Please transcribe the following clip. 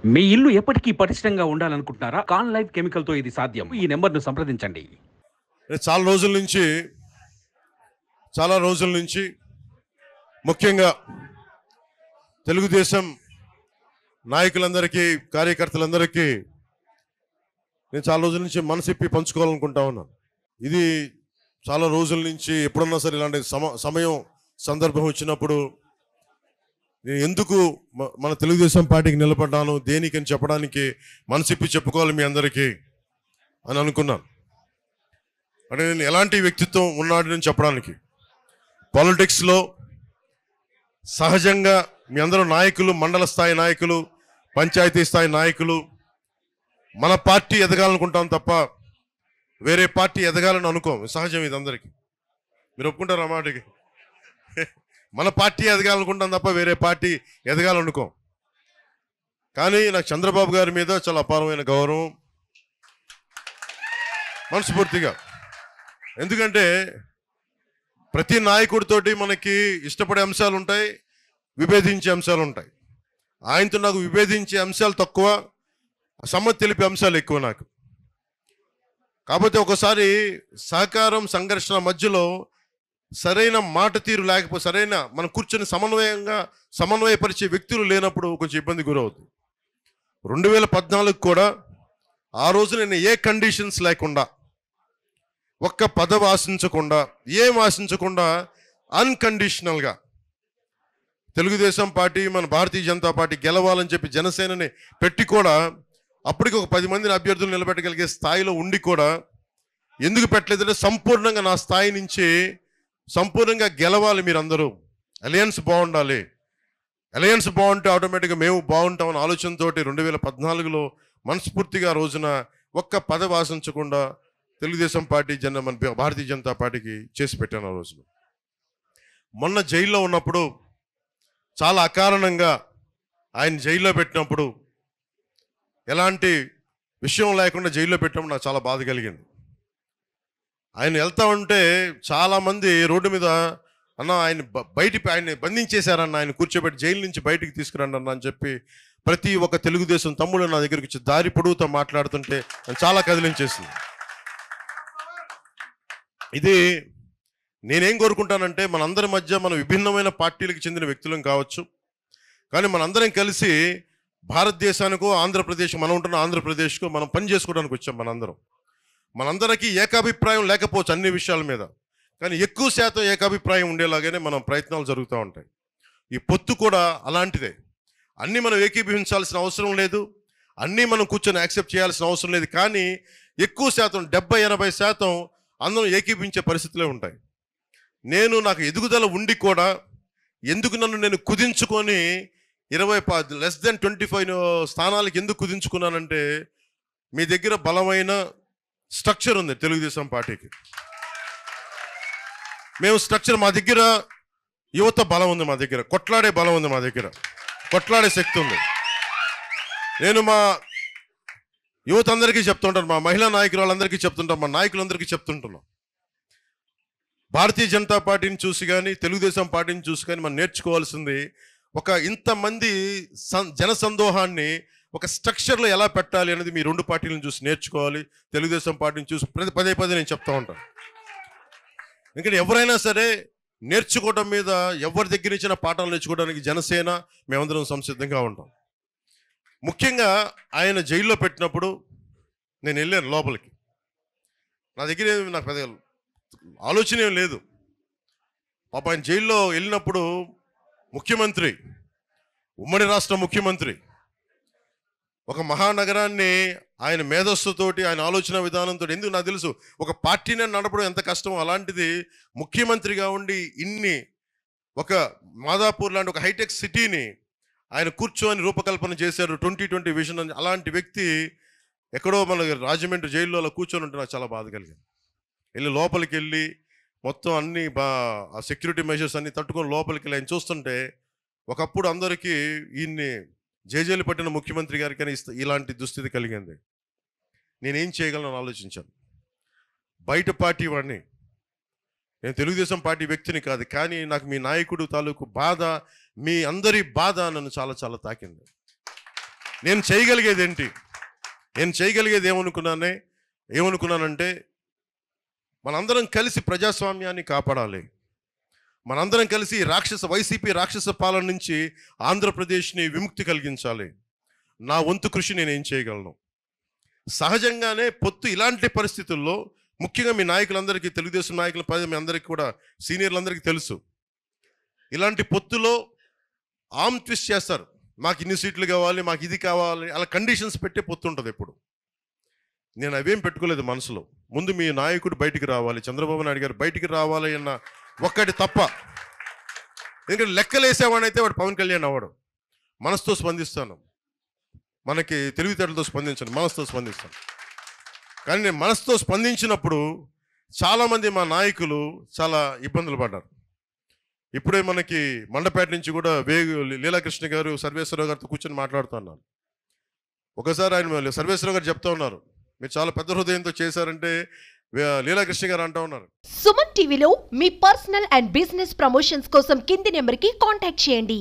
మీ ఇల్లు ఎప్పటికీ పటిష్టంగా ఉండాలనుకుంటున్నారా? కాన్ లైఫ్ కెమికల్‌తో ఇది సాధ్యం. ఈ నంబర్‌ను సంప్రదించండి. నేను చాలా రోజుల నుంచి ముఖ్యంగా తెలుగుదేశం నాయకులందరికీ, కార్యకర్తలందరికీ నేను చాలా రోజుల నుంచి మనసిప్పి పంచుకోవాలనుకుంటా ఉన్నాను. ఇది చాలా రోజుల నుంచి ఎప్పుడన్నా సరే ఇలాంటి సమయం సందర్భం వచ్చినప్పుడు నేను ఎందుకు మన తెలుగుదేశం పార్టీకి నిలబడ్డాను, దేనికని చెప్పడానికి మనసిప్పి చెప్పుకోవాలి మీ అందరికీ అని అనుకున్నాను. అంటే నేను ఎలాంటి వ్యక్తిత్వం ఉన్నాడని చెప్పడానికి. పాలిటిక్స్లో సహజంగా మీ అందరూ నాయకులు, మండల స్థాయి నాయకులు, పంచాయతీ స్థాయి నాయకులు, మన పార్టీ ఎదగాలనుకుంటాం తప్ప వేరే పార్టీ ఎదగాలని అనుకోం. సహజం ఇది అందరికీ. మీరు ఒప్పుకుంటారు ఆ మాటకి? మన పార్టీ ఎదగాలనుకుంటాం తప్ప వేరే పార్టీ ఎదగాలనుకోం. కానీ నాకు చంద్రబాబు గారి మీద చాలా అపారమైన గౌరవం, మనస్ఫూర్తిగా. ఎందుకంటే ప్రతి నాయకుడితోటి మనకి ఇష్టపడే అంశాలు ఉంటాయి, విభేదించే అంశాలు ఉంటాయి. ఆయనతో నాకు విభేదించే అంశాలు తక్కువ, సమ్మతి తెలిపే అంశాలు ఎక్కువ నాకు. కాకపోతే ఒకసారి సహకారం, సంఘర్షణ మధ్యలో సరైన మాట తీరు లేకపోతే, సరైన మనం కూర్చొని సమన్వయపరిచే వ్యక్తులు లేనప్పుడు కొంచెం ఇబ్బంది గురవుతుంది. 2014 కూడా ఆ రోజు నేను ఏ కండిషన్స్ లేకుండా, ఒక్క పదవి ఆశించకుండా, ఏం ఆశించకుండా అన్కండిషనల్గా తెలుగుదేశం పార్టీ, మన భారతీయ జనతా పార్టీ గెలవాలని చెప్పి జనసేనని పెట్టి కూడా, అప్పటికి ఒక 10 మందిని అభ్యర్థులు నిలబెట్టగలిగే స్థాయిలో ఉండి కూడా ఎందుకు పెట్టలేదంటే సంపూర్ణంగా నా స్థాయి నుంచి సంపూర్ణంగా గెలవాలి, మీరందరూ అలయన్స్ బాగుండాలి, అలయన్స్ బాగుంటే ఆటోమేటిక్గా మేము బాగుంటామని ఆలోచనతో 2014లో మనస్ఫూర్తిగా రోజున ఒక్క పదవి ఆశించకుండా తెలుగుదేశం పార్టీ మన భారతీయ జనతా పార్టీకి చేసి పెట్టాను ఆ రోజున. మొన్న జైల్లో ఉన్నప్పుడు, చాలా అకారణంగా ఆయన జైల్లో పెట్టినప్పుడు, ఎలాంటి విషయం లేకుండా జైల్లో పెట్టినప్పుడు నాకు చాలా బాధ కలిగింది. ఆయన వెళ్తా ఉంటే చాలామంది రోడ్డు మీద, అన్న ఆయన్ని బంధించేశారన్న, ఆయన కూర్చోబెట్టి జైలు నుంచి బయటికి తీసుకురండి అన్న అని చెప్పి ప్రతి ఒక్క తెలుగుదేశం తమ్ముడు నా దగ్గరికి వచ్చి దారి పొడుగుతో మాట్లాడుతుంటే నేను చాలా కదిలించేసింది. ఇది నేనేం కోరుకుంటానంటే, మనందరి మధ్య మన విభిన్నమైన పార్టీలకు చెందిన వ్యక్తులం కావచ్చు, కానీ మనందరం కలిసి భారతదేశానికో, ఆంధ్రప్రదేశ్, మనం ఉంటున్న ఆంధ్రప్రదేశ్కో మనం పని చేసుకోవడానికి వచ్చాం. మనందరికీ ఏకాభిప్రాయం లేకపోవచ్చు అన్ని విషయాల మీద, కానీ ఎక్కువ శాతం ఏకాభిప్రాయం ఉండేలాగానే మనం ప్రయత్నాలు జరుగుతూ ఉంటాయి. ఈ పొత్తు కూడా అలాంటిదే. అన్నీ మనం ఏకీభవించాల్సిన అవసరం లేదు, అన్నీ మనం కూర్చొని యాక్సెప్ట్ చేయాల్సిన అవసరం లేదు, కానీ ఎక్కువ శాతం 70-80% అందరం ఏకీభవించే పరిస్థితులే ఉంటాయి. నాకు ఎదుగుదల ఉండి కూడా ఎందుకు నన్ను నేను కుదించుకొని 25 స్థానాలకు ఎందుకు కుదించుకున్నానంటే, మీ దగ్గర బలమైన స్ట్రక్చర్ ఉంది తెలుగుదేశం పార్టీకి. మేము స్ట్రక్చర్, మా దగ్గర యువత బలం ఉంది, మా దగ్గర కొట్లాడే బలం ఉంది, మా దగ్గర కొట్లాడే శక్తి ఉంది. నేను మా యువత అందరికీ చెప్తుంటాను, మా మహిళా నాయకులందరికీ చెప్తుంటాను, మా నాయకులందరికీ చెప్తుంటున్నాం, భారతీయ జనతా పార్టీని చూసి కానీ, తెలుగుదేశం పార్టీని చూసి కానీ మనం నేర్చుకోవాల్సింది, ఒక ఇంతమంది జనసందోహాన్ని ఒక స్ట్రక్చర్లో ఎలా పెట్టాలి అనేది మీ రెండు పార్టీలను చూసి నేర్చుకోవాలి. తెలుగుదేశం పార్టీని చూసి పదే నేను చెప్తా ఉంటాను. ఎందుకంటే ఎవరైనా సరే నేర్చుకోవడం మీద, ఎవరి దగ్గర ఇచ్చిన పాఠాలు నేర్చుకోవడానికి జనసేన మేమందరం సంసిద్ధంగా ఉంటాం. ముఖ్యంగా ఆయన జైల్లో పెట్టినప్పుడు నేను వెళ్ళాను లోపలికి. నా దగ్గర నాకు పెద్ద ఆలోచన ఏం లేదు. పాప ఆయన జైల్లో వెళ్ళినప్పుడు ముఖ్యమంత్రి, ఉమ్మడి రాష్ట్ర ముఖ్యమంత్రి, ఒక మహానగరాన్ని ఆయన మేధస్సుతోటి, ఆయన ఆలోచన విధానంతో, ఎందుకు నాకు తెలుసు ఒక పార్టీని నడపడం ఎంత కష్టమో, అలాంటిది ముఖ్యమంత్రిగా ఉండి ఒక మాదాపూర్ లాంటి ఒక హైటెక్ సిటీని ఆయన కూర్చొని రూపకల్పన చేశారు, 2020 విజన్ అని. అలాంటి వ్యక్తి ఎక్కడో మన రాజమండ్రి జైల్లో అలా కూర్చొని ఉంటే నాకు చాలా బాధ కలిగింది. లోపలికి వెళ్ళి మొత్తం అన్ని ఆ సెక్యూరిటీ మెజర్స్ అన్ని తట్టుకొని లోపలికి వెళ్ళి ఆయన చూస్తుంటే, ఒకప్పుడు అందరికీ ఈయన్ని జేజేలు పట్టిన ముఖ్యమంత్రి గారికి కానీ ఇలాంటి దుస్థితి కలిగింది. నేనేం చేయగలను ఆలోచించాను. బయట పార్టీ వాడిని, నేను తెలుగుదేశం పార్టీ వ్యక్తిని కాదు, కానీ నాకు మీ నాయకుడు తాలూకు బాధ, మీ అందరి బాధ నన్ను చాలా చాలా తాకింది. నేను చేయగలిగేది ఏంటి? నేను చేయగలిగేది ఏమనుకున్నానంటే మనందరం కలిసి ప్రజాస్వామ్యాన్ని కాపాడాలి. మనందరం కలిసి వైసీపీ రాక్షస పాలన నుంచి ఆంధ్రప్రదేశ్ని విముక్తి కలిగించాలి. నా వంతు కృషి నేనేం చేయగలను? సహజంగానే పొత్తు ఇలాంటి పరిస్థితుల్లో ముఖ్యంగా మీ నాయకులందరికీ, తెలుగుదేశం నాయకుల మీ అందరికీ కూడా, సీనియర్లందరికీ తెలుసు, ఇలాంటి పొత్తులో ఆమ్ ట్విస్ట్ చేస్తారు. మాకు ఇన్ని సీట్లు కావాలి, మాకు ఇది కావాలి, అలా కండిషన్స్ పెట్టే పొత్తు ఉంటుంది ఎప్పుడు. నేను అవేం పెట్టుకోలేదు మనసులో. ముందు మీ నాయకుడు బయటికి రావాలి, చంద్రబాబు నాయుడు గారు బయటికి రావాలి అన్న ఒక్కటి తప్ప. ఎందుకంటే లెక్కలేసేవాడైతే వాడు పవన్ కళ్యాణ్ అవ్వడు. మనసుతో స్పందిస్తాను, మనకి తెలివితేటలతో స్పందించను, మనసుతో స్పందిస్తాను. కానీ నేను మనసుతో స్పందించినప్పుడు చాలామంది మా నాయకులు చాలా ఇబ్బందులు పడ్డారు. ఇప్పుడే మనకి మండపేట నుంచి కూడా లీలాకృష్ణ గారు సర్వేశ్వరరావు గారితో కూర్చొని మాట్లాడుతున్నారు. ఒకసారి ఆయన సర్వేశ్వరరావు గారు చెప్తా ఉన్నారు, మీరు చాలా పెద్ద హృదయంతో చేశారంటే లీలాకృష్ణ గారు అంటా ఉన్నారు. సుమన్ టీవీలో మీ పర్సనల్ అండ్ బిజినెస్ ప్రమోషన్స్ కోసం కింది నెంబర్కి కాంటాక్ట్ చేయండి.